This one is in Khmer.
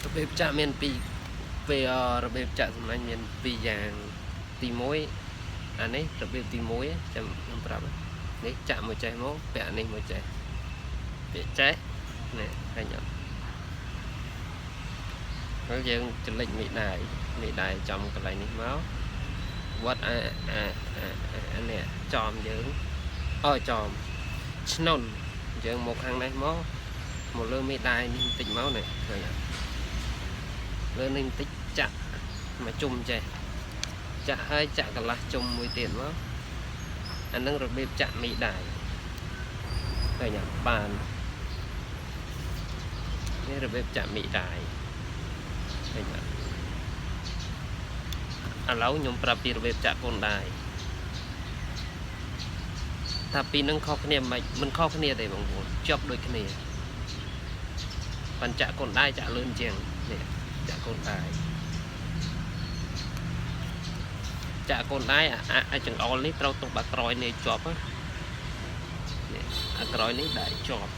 របៀបចាក់មានពីរពេលរបៀបចាក់សម្លាញ់មានពីរយ៉ាងទី1អានេះរបៀបទី1ចាំខ្ញុំប្រាប់នេះចាក់មួយចេះមកពាក់នេះមួយចេះពាក់ចេះនេះឃើញអត់ហើយយើងចលិចមេដៃចំកន្លែងនេះមកវត្តអានេះចំយើងចំឆ្នុនយើងមកខាងនេះមកលើមេដៃនេះបន្តិចមកនេះឃើញអត់លើនេះបន្តិចចាក់មកជុំចេះចាក់ហើយចាក់កន្លះជុំមួយទៀតមកអានឹងរបៀបចាក់មេដៃឃើញអត់បាននេះរបៀបចាក់មេដៃឃើញអត់ឥឡូវខ្ញុំប្រាប់ពីរបៀបចាក់កូនដៃថាពីនឹងខុសគ្នាមិនខុសគ្នាទេបងប្អូនជាប់ដូចគ្នាបានចាក់កូនដៃចាក់លឿនជាងនេះចាក់កូនដៃចាក់កូនដៃអាចចង្អុលនេះត្រូវទុកបាក់ក្រោយនេះជាប់នេះអាក្រោយនេះដៃជាប់